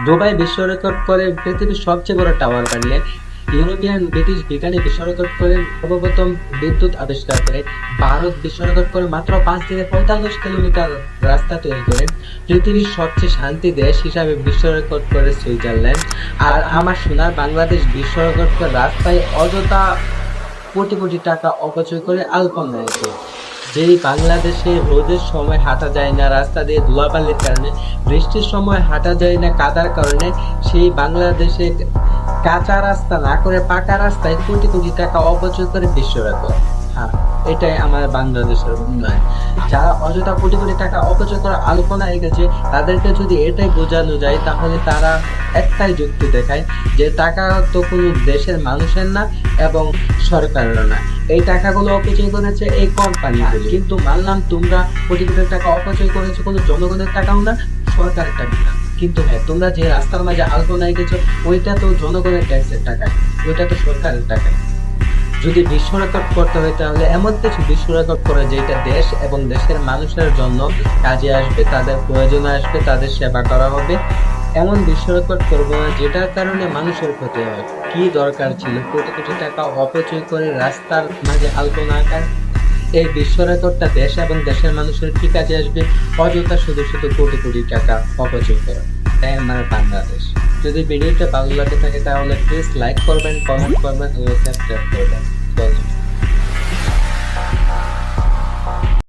Dubai বিশ্ব record করে পৃথিবীর সবচেয়ে বড় টাওয়ার বানিয়ে, ইউরোপিয়ান ব্রিটিশ বিজ্ঞানী বিশ্ব রেকর্ড করে সর্বপ্রথম বিদ্যুৎ আবিষ্কার করে, ভারত বিশ্ব রেকর্ড করে মাত্র 5 দিনে 45 কিলোমিটার রাস্তা তৈরি করে, পৃথিবীর সবচেয়ে শান্তি দেশ হিসাবে বিশ্ব রেকর্ড করে সুইজারল্যান্ড, আর আমার সোনার বাংলাদেশ বিশ্ব রেকর্ড করে রাস্তায় অযথা কোটি কোটি টাকা অপচয় করে আলপনা এঁকে। যেই বাংলাদেশে রোদের সময় হাঁটা যায় না রাস্তা দিয়ে ধুলাবালির কারণে, বৃষ্টির সময় হাঁটা যায় না কাদার কারণে, সেই বাংলাদেশে কাঁচা রাস্তা না করে পাকা রাস্তায় কোটি কোটি টাকা অপচয় করে বিশ্ব রেকর্ড। হ্যাঁ, এটাই আমার বাংলাদেশের উন্নয়ন। যারা অযথা কোটি কোটি টাকা অপচয় করে আলপনা এঁকেছে, তাদেরকে যদি এটাই বোঝানো যায় তাহলে তারা একটাই যুক্তি দেখায় যে টাকা তো কোনো দেশের মানুষের না এবং সরকারেরও না, এই টাকাগুলো অপচয় করেছে এই কোম্পানিগুলো। কিন্তু মানলাম তোমরা কোটি কোটি টাকা অপচয় করেছো, কোনো জনগণের টাকাও না, সরকারের টাকা না। কিন্তু হ্যাঁ, তোমরা যে রাস্তার মাঝে আলপনা এঁকেছো ওইটা তো জনগণের ট্যাক্সের টাকায়, ওইটা তো সরকারের টাকায়। যদি বিশ্ব রেকর্ড করতে হয় তাহলে এমন কিছু বিশ্ব রেকর্ড করে যেটা দেশ এবং দেশের মানুষের জন্য কাজে আসবে, তাদের প্রয়োজনে আসবে, তাদের সেবা করা হবে। এমন বিশ্ব রেকর্ড করবো না যেটার কারণে মানুষের ক্ষতি হয়। কি দরকার ছিল কোটি কোটি টাকা অপচয় করে রাস্তার মাঝে আলপনা আঁকার? এই বিশ্ব রেকর্ডটা দেশ এবং দেশের মানুষের কি কাজে আসবে? অযথা শুধু শুধু কোটি কোটি টাকা অপচয় করা। তাই আমার বাংলাদেশ। যদি ভিডিওটা ভালো লাগে থাকে তাহলে প্লিজ লাইক করবেন, কমেন্ট করবেন ও সাবস্ক্রাইব করবেন।